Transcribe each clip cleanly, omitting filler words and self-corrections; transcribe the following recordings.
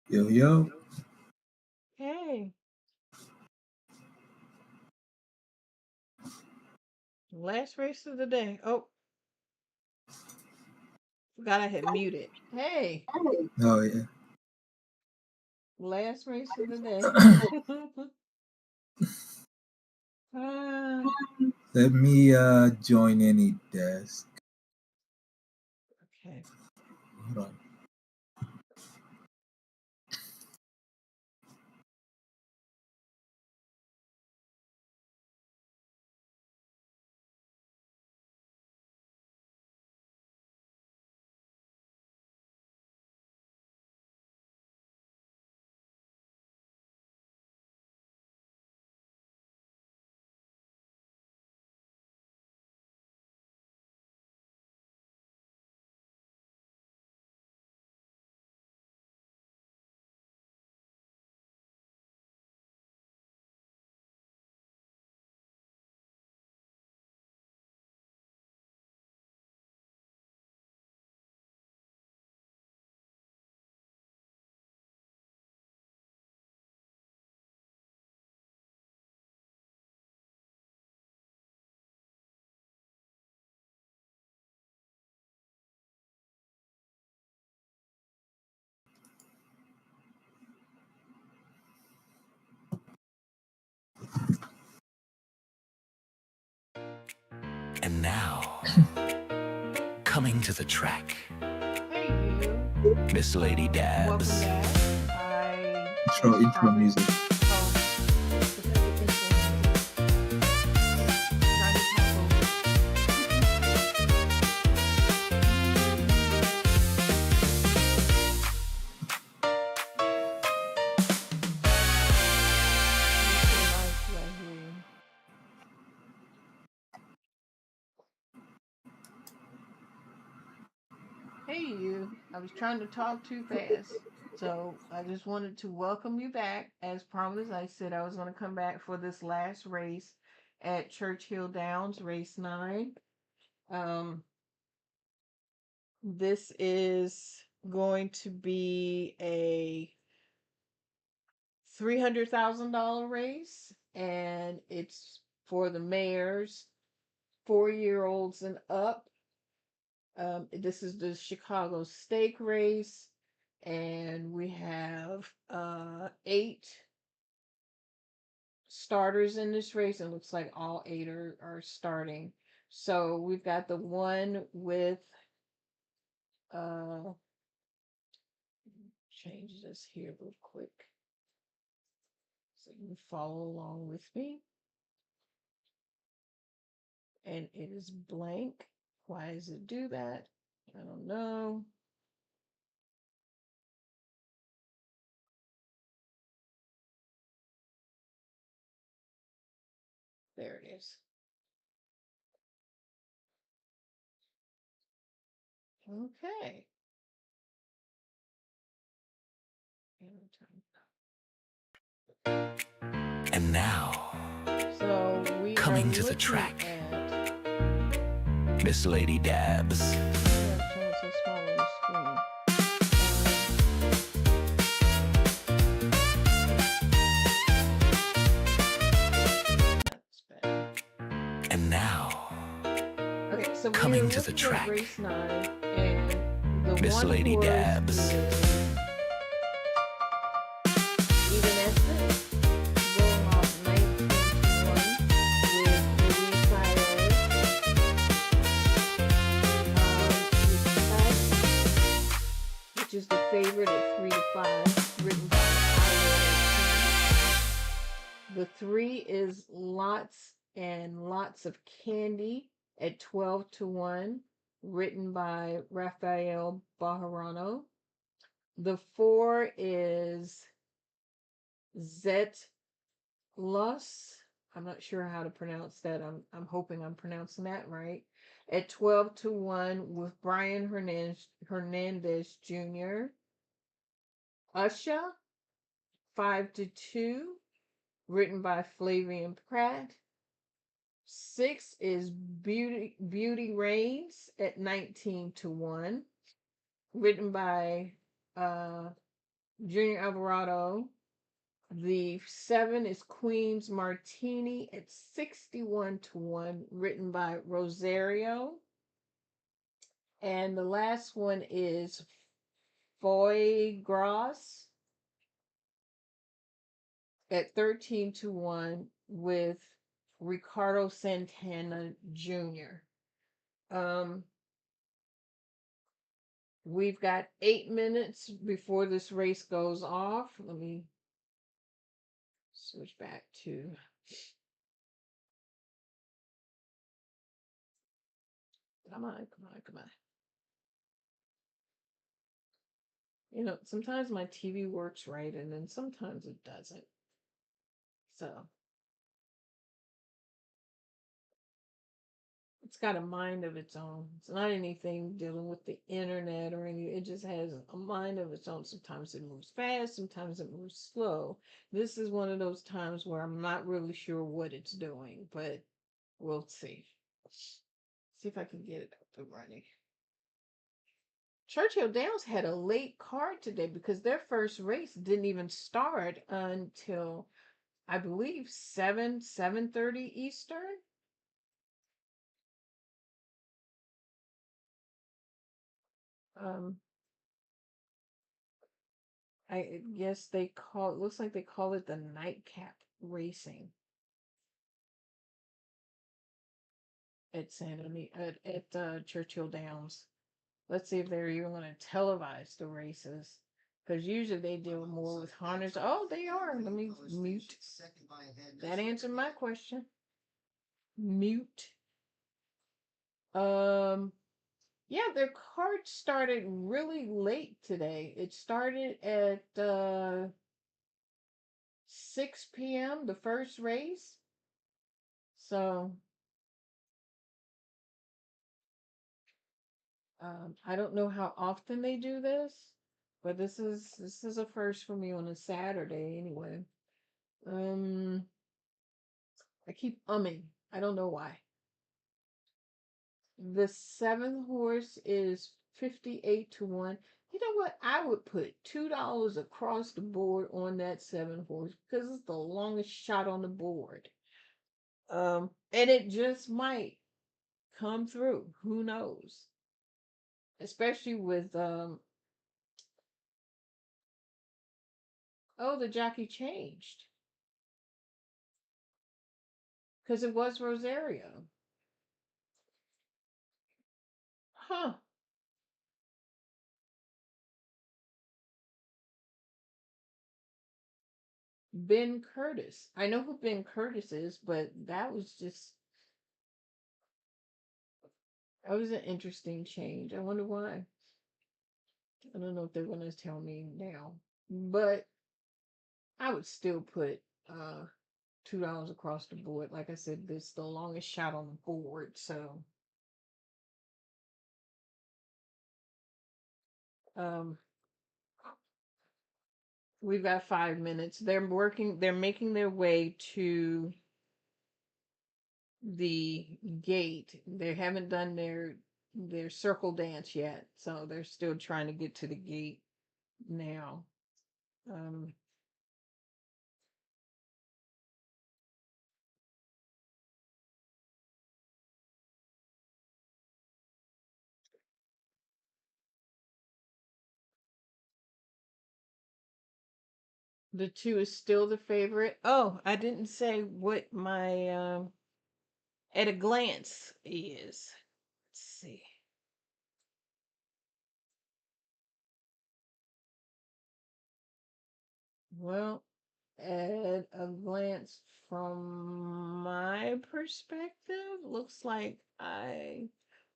Yo, yo. Hey, last race of the day. Oh, forgot I had muted. Hey, Oh, yeah. last race of the day. uh, Let me join any desk. okay. Hold on. And now, coming to the track, Hey, you. Miss Lady Welcome Dabs. back. I was Intro probably. music. Oh, put that intro music. Trying to talk over it. It's so nice right here. Hey, you. I was trying to talk too fast. So I just wanted to welcome you back. As promised, I said I was going to come back for this last race at Churchill Downs, race 9. Um, this is going to be a $300,000 race, and it's for the mares, 4-year-olds and up. This is the Chicago Stake Race, and we have 8 starters in this race. It looks like all 8 are starting. So we've got the one with uh change this here real quick so you can follow along with me. And it is blank. Why does it do that? I don't know. There it is. Okay. And now, So we are coming to the looking track, at. Miss Lady Dabs. Why is showing so small on the screen? That's better. And now, Okay, so we are coming to the looking at track, race 9, and the Miss one Lady horse Dabs. is Evanescence, going off 19-1 with Louise Saez. Which is the favorite at 3-5, written by The 3 is Lots and Lots of Candy at 12-1, written by Rafael Bajarano. The 4 is Zet Lus. I'm not sure how to pronounce that. I'm hoping I'm pronouncing that right. At 12-1 with Brian Hernandez Jr. Usha, 5-2, written by Flavian Pratt. 6 is Beauty Reigns at 19-1, written by Junior Alvarado. The 7 is Queen's Martini at 61-1, written by Rosario. And the last one is Foy Gras at 13-1 with Ricardo Santana Jr. We've got 8 minutes before this race goes off. Let me switch back to come on. You know, sometimes my TV works right and then sometimes it doesn't. So it's got a mind of its own. It's not anything dealing with the internet or anything. It just has a mind of its own. Sometimes it moves fast, sometimes it moves slow. This is one of those times where I'm not really sure what it's doing, but we'll see. See if I can get it up and running. Churchill Downs had a late card today because their first race didn't even start until I believe 7:30 Eastern. I guess they call it, looks like they call it the nightcap racing at Churchill Downs. Let's see if they're even going to televise the races, because usually they deal more with harness. Oh, they are. Let me mute. That answered my question. Mute. Yeah, their card started really late today. It started at 6 p.m. the first race. So I don't know how often they do this, but this is a first for me on a Saturday anyway. I keep umming. I don't know why. The 7th horse is 58-1. You know what? I would put $2 across the board on that 7th horse because it's the longest shot on the board. And it just might come through. Who knows? Especially with oh, the jockey changed because it was Rosario. Huh. Ben Curtis. I know who Ben Curtis is, but that was an interesting change. I wonder why. I don't know if they're going to tell me now, but I would still put $2 across the board. Like I said, this is the longest shot on the board, so um we've got 5 minutes. They're making their way to the gate. They haven't done their circle dance yet, so they're still trying to get to the gate now. Um the 2 is still the favorite. Oh, I didn't say what my at a glance is. Let's see. Well, at a glance from my perspective, looks like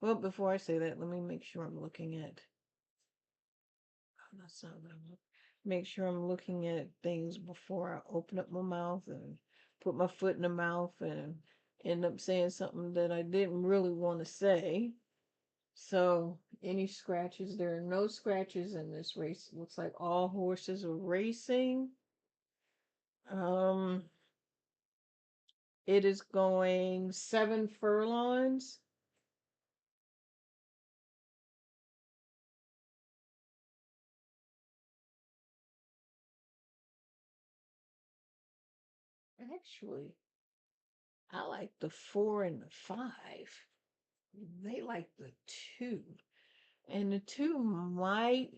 well, before I say that, let me make sure I'm looking at, oh, that's not what I'm make sure I'm looking at things before I open up my mouth and put my foot in the mouth and end up saying something that I didn't really want to say. So, any scratches? There are no scratches in this race. It looks like all horses are racing. Um, it is going 7 furlongs. actually, I like the 4 and the 5. They like the 2. And the 2 might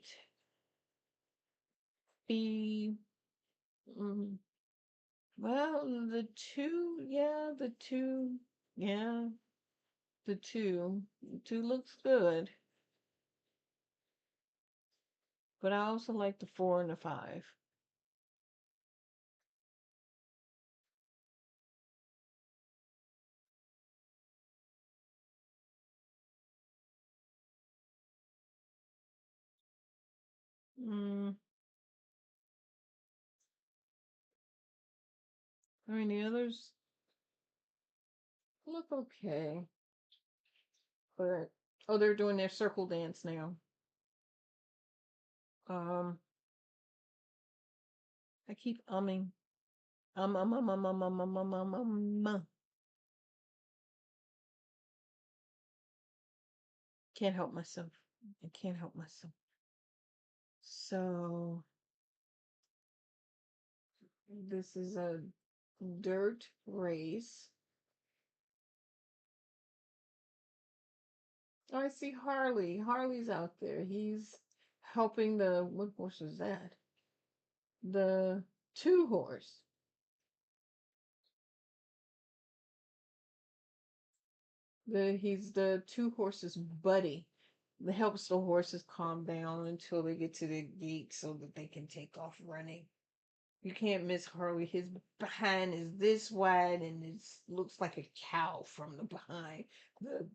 be, mm, well, the 2, yeah, the 2, yeah, the 2. The 2 looks good. But I also like the 4 and the 5. Mm, I mean, the others look okay. But, oh, they're doing their circle dance now. Um, I keep umming. Um. Can't help myself. I can't help myself. So, this is a dirt race. Oh, I see Harley. Harley's out there. He's helping the, what horse is that? The 2 horse. He's the 2 horses' buddy. That helps the horses calm down until they get to the gate so that they can take off running. You can't miss Harley. His behind is this wide and it looks like a cow from the behind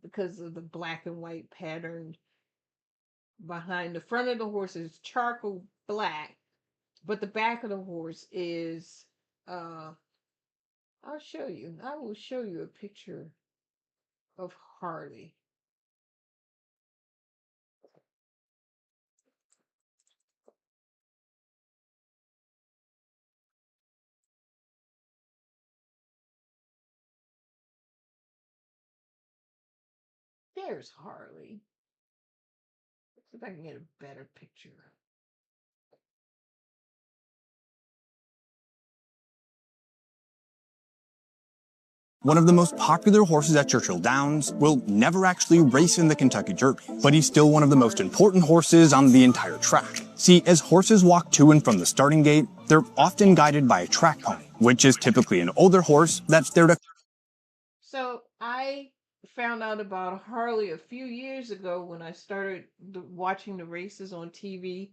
because of the black and white pattern behind. The front of the horse is charcoal black, but the back of the horse is I'll show you. I will show you a picture of Harley. There's Harley. Let's see if I can get a better picture. One of the most popular horses at Churchill Downs will never actually race in the Kentucky Derby, but he's still one of the most important horses on the entire track. See, as horses walk to and from the starting gate, they're often guided by a track pony, which is typically an older horse that's there to... So I found out about Harley a few years ago when I started watching the races on TV.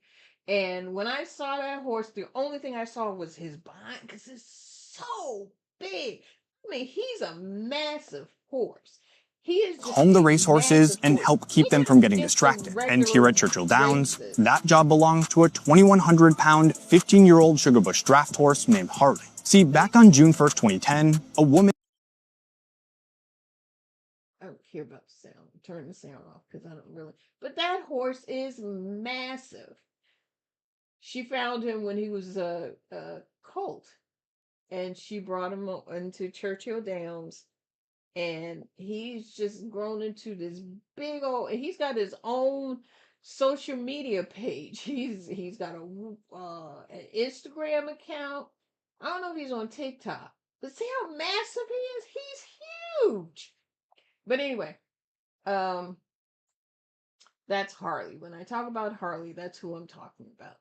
And when I saw that horse, the only thing I saw was his behind because it's so big. I mean, he's a massive horse. He is just calm the a racehorses massive and horse. help keep He's them not from getting just a distracted. And here regular at Churchill Downs, racist. that job belongs to a 2,100-pound, 15-year-old Sugarbush draft horse named Harley. See, back on June 1st, 2010, a woman... I don't care about the sound. Turn the sound off because I don't really. But that horse is massive. She found him when he was a colt, and she brought him into Churchill Downs, and he's just grown into this big old. He's got his own social media page. He's got an Instagram account. I don't know if he's on TikTok, but see how massive he is. He's huge. But anyway, um, that's Harley. When I talk about Harley, that's who I'm talking about.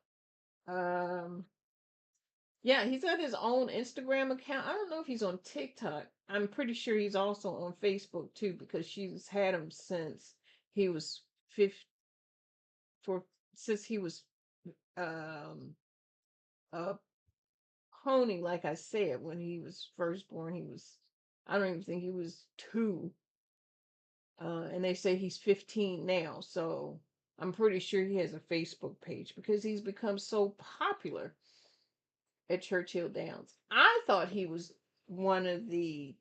Yeah, he's got his own Instagram account. I don't know if he's on TikTok. I'm pretty sure he's also on Facebook too because she's had him since he was 50 for since he was um a pony, like I said, when he was first born. He was, I don't even think he was 2. And they say he's 15 now, so I'm pretty sure he has a Facebook page because he's become so popular at Churchill Downs. I thought he was one of the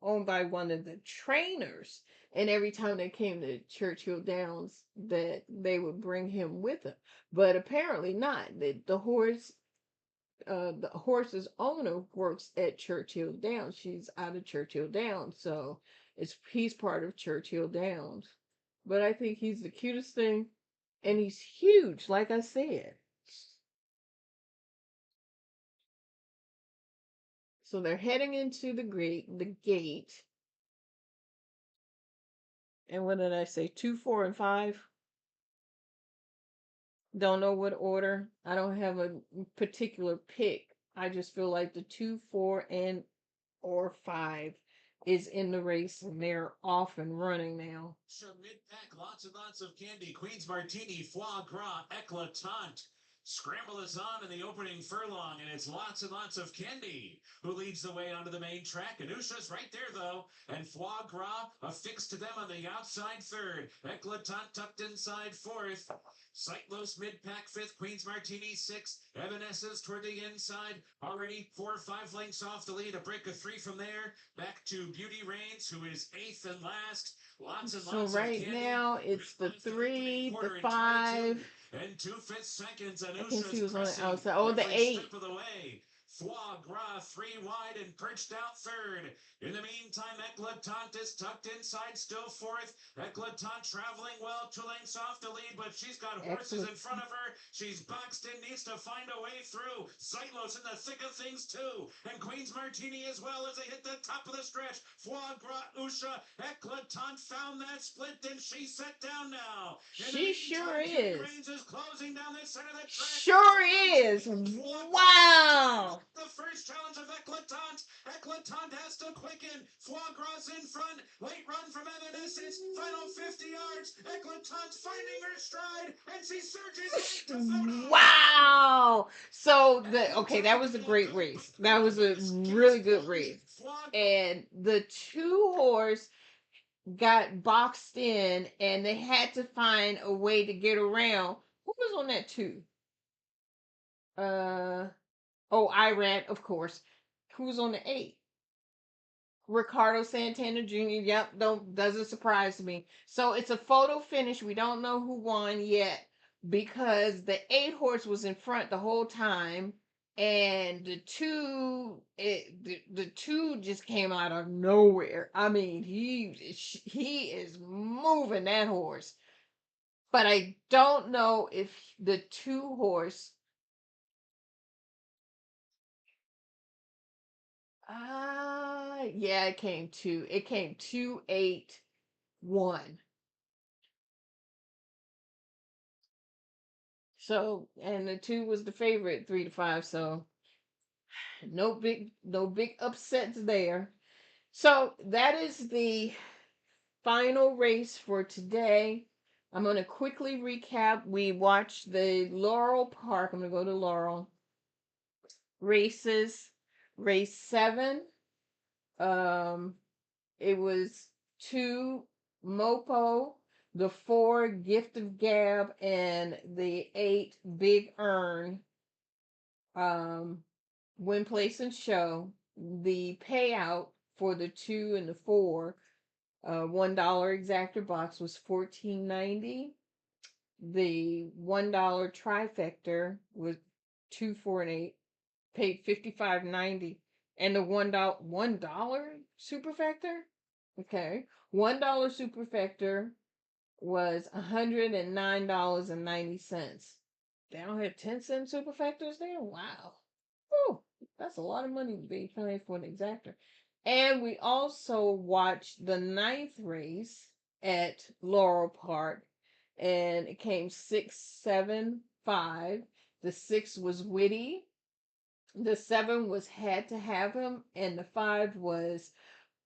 owned by one of the trainers, and every time they came to Churchill Downs, that they would bring him with them. But apparently not. The horse's owner works at Churchill Downs. She's out of Churchill Downs, so he's part of Churchill Downs. But I think he's the cutest thing, and he's huge, like I said. So they're heading into the gate. And what did I say? 2, 4, and 5. Don't know what order. I don't have a particular pick. I just feel like the 2, 4, and or 5 is in the race, and they're off and running now. Mid-pack, lots and lots of candy. Queen's Martini, Foie Gras, Eclatant. Scramble is on in the opening furlong, and it's lots and lots of candy who leads the way onto the main track. Anusha's right there, though, and Foie Gras affixed to them on the outside third. Eclatant tucked inside fourth. Sightlos mid-pack fifth. Queen's Martini sixth. Evanescence toward the inside. Already 4 or 5 lengths off the lead. A break of 3 from there. Back to Beauty Reigns, who is 8th and last. Lots and So lots right of candy. now it's the 3, the 5. And 2/5 seconds. I can see Anusha's who's on the pressing outside. Oh, the every 8. step of the way. Foie Gras 3 wide and perched out third. In the meantime, Eclatant is tucked inside, still fourth. Eclatant traveling well, 2 lengths off the lead, but she's got horses in front of her. She's boxed in, needs to find a way through. Sightlos in the thick of things too, and Queen's Martini as well as they hit the top of the stretch. Foie Gras, Usha, Eclatant found that split, then she set down now. She sure Beauty is. Reigns is closing down the center of the track. Sure is. Wow. The first challenge of Eclatant. Eclatant has to quicken. Foie Gras in front. Late run from Evanescence. Final 50 yards. Eclatant's finding her stride, and she surges to photo. Wow. So that was a great race. That was a really good race. And the 2 horse got boxed in, and they had to find a way to get around. Who was on that 2? Irad, of course. Who's on the 8? Ricardo Santana Jr. Yep, doesn't surprise me. So it's a photo finish. We don't know who won yet because the 8 horse was in front the whole time, and the 2 just came out of nowhere. I mean, he is moving that horse, but I don't know if the 2 horse. Yeah, it came 2. It came 2, 8, 1. So, and the 2 was the favorite, 3 to 5. So, no big upsets there. So that is the final race for today. I'm going to quickly recap. We watched the Laurel Park. I'm going to go to Laurel races. Race 7. It was 2 Mopo, the 4 Gift of Gab, and the 8 Big Earn. Win, place, and show. The payout for the 2 and the 4, $1 exactor box was $14.90. The $1 trifecta was 2, 4, and 8, paid $55.90. And the $1 superfecta, okay, $1 superfecta was $109.90. They don't have 10-cent superfectas there. Wow, whew, that's a lot of money to be paying for an exactor. And we also watched the 9th race at Laurel Park, and it came 6, 7, 5. The 6 was Witty. The 7 was Had to Have Him, and the 5 was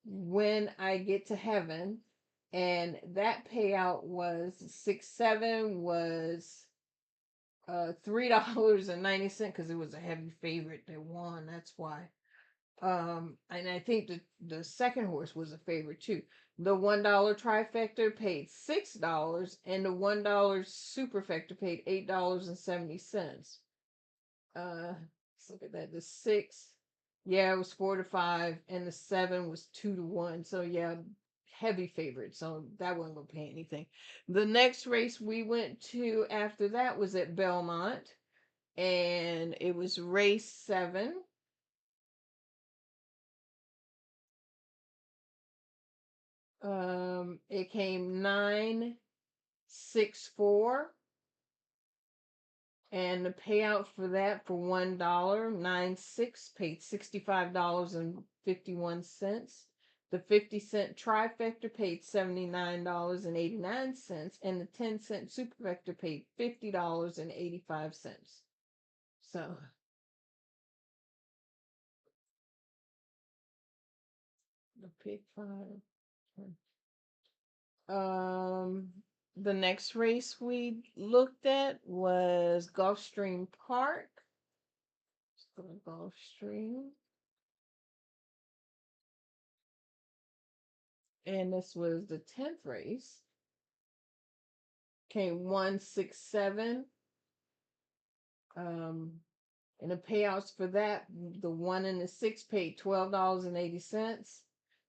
When I Get to Heaven. And that payout was 6, 7 was $3.90 because it was a heavy favorite that won. That's why. And I think the second horse was a favorite too. The $1 trifecta paid $6, and the $1 superfecta paid $8.70. Let's look at that. The 6, yeah, it was 4 to 5, and the 7 was 2 to 1. So yeah, heavy favorite. So that wasn't gonna pay anything. The next race we went to after that was at Belmont, and it was race 7. It came 9, 6, 4. And the payout for that for $1.96 paid $65.51. The 50-cent trifecta paid $79.89, and the 10-cent superfecta paid $50.85. So the pick five. The next race we looked at was Gulfstream Park. Let's go to Gulfstream. And this was the 10th race. Came 167. And the payouts for that, the 1 and the 6 paid $12.80.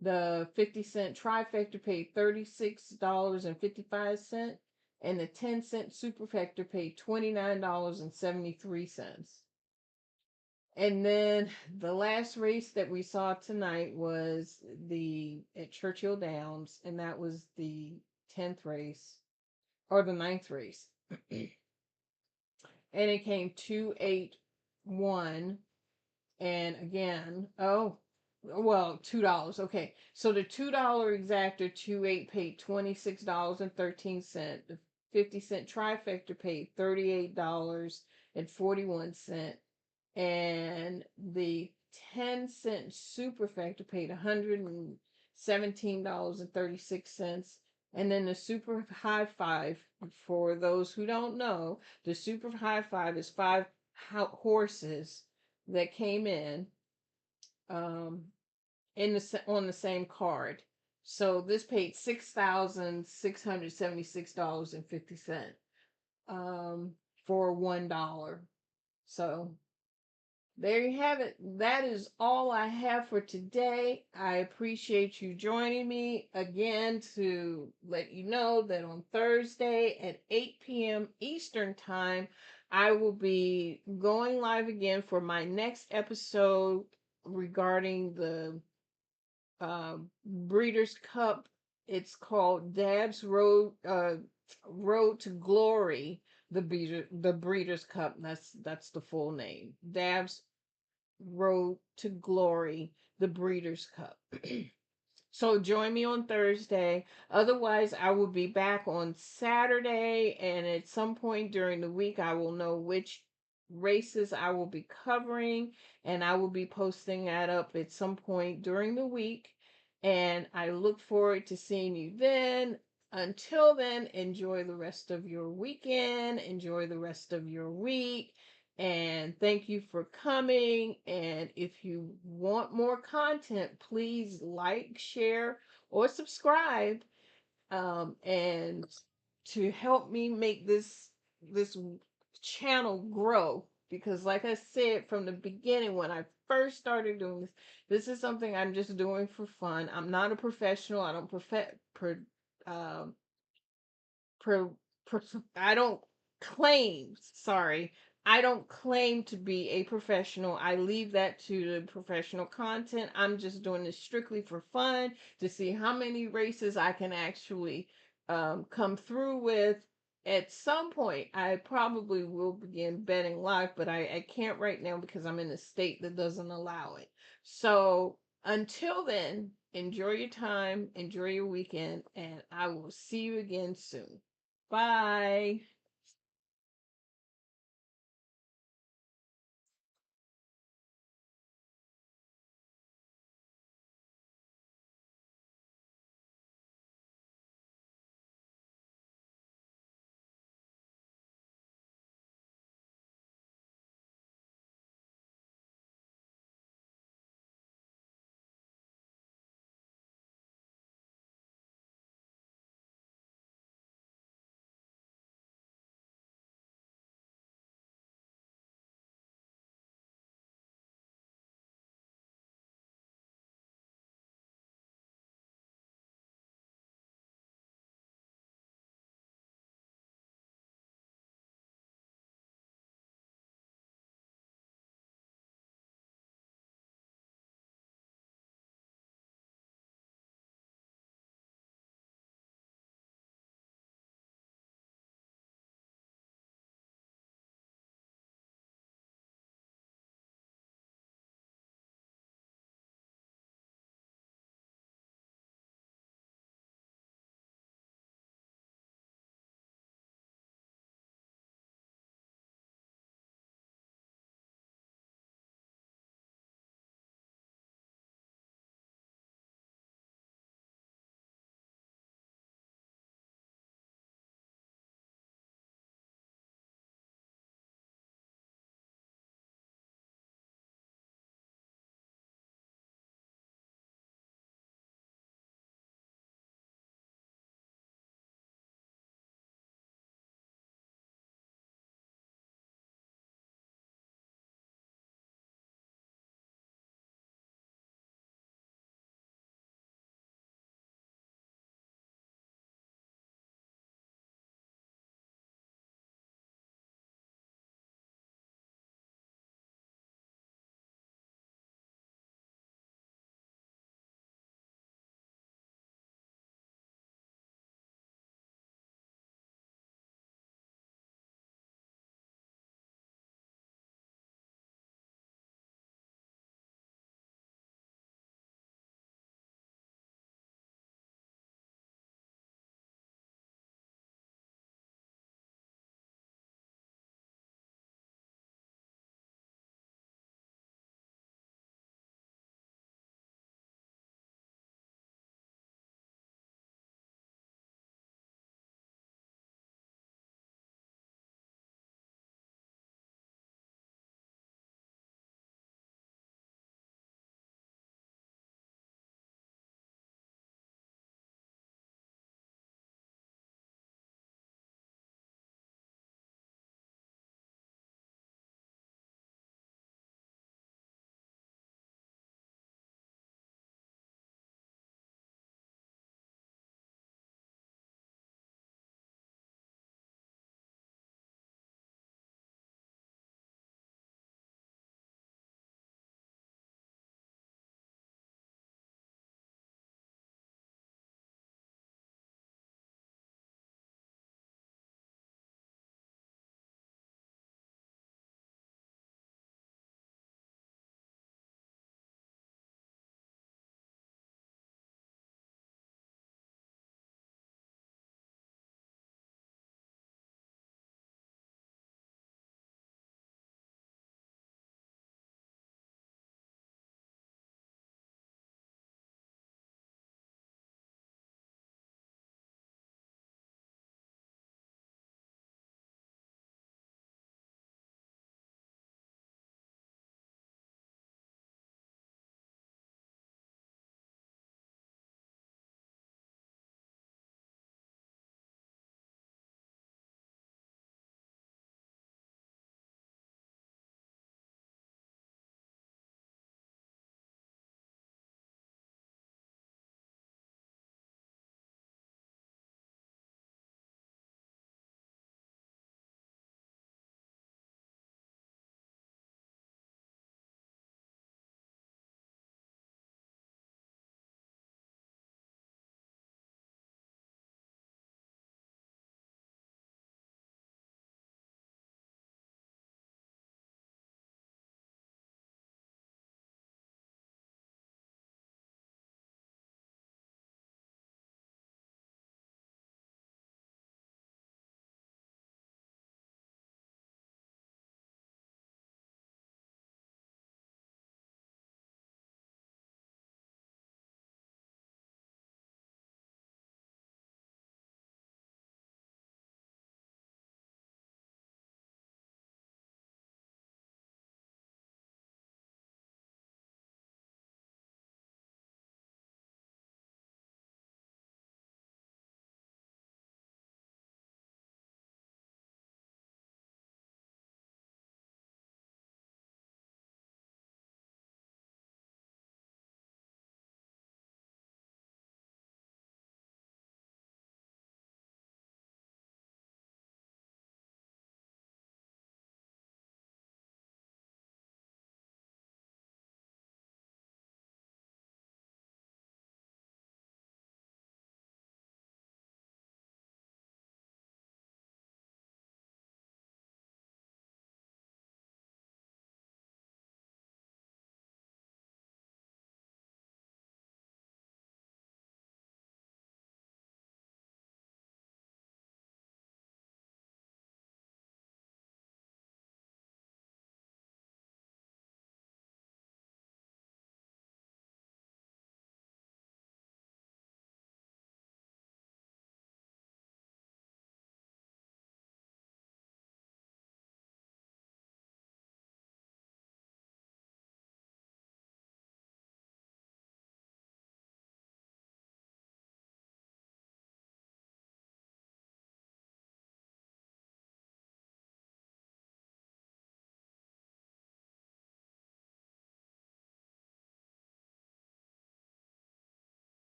The 50-cent trifecta paid $36.55. And the 10-cent superfecta paid $29.73. And then the last race that we saw tonight was at Churchill Downs, and that was the 10th race or the 9th race. And it came 281. And again, $2. Okay. So the $2 exactor 28 paid $26.13. The 50-cent trifecta paid $38.41. And the 10-cent superfecta paid $117.36. And then the super high five, for those who don't know, the super high five is 5 horses that came in on the same card. So this paid $6,676.50 for $1. So there you have it. That is all I have for today. I appreciate you joining me again to let you know that on Thursday at 8 p.m. Eastern Time, I will be going live again for my next episode regarding the Breeders' Cup. It's called Dab's Road to Glory. The Breeders' Cup. That's the full name. Dab's Road to Glory, the Breeders' Cup. So join me on Thursday. Otherwise, I will be back on Saturday, and at some point during the week, I will know which races I will be covering, and I will be posting that up at some point during the week. And I look forward to seeing you then. Until then, enjoy the rest of your weekend, enjoy the rest of your week. And thank you for coming. And if you want more content, please like, share, or subscribe. And to help me make this channel grow, because like I said from the beginning, when I first started doing this is something I'm just doing for fun. I'm not a professional. I don't I don't I don't claim to be a professional. I leave that to the professional content. I'm just doing this strictly for fun to see how many races I can actually come through with. At some point, I probably will begin betting live, but I can't right now because I'm in a state that doesn't allow it. So until then, enjoy your time, enjoy your weekend, and I will see you again soon. Bye.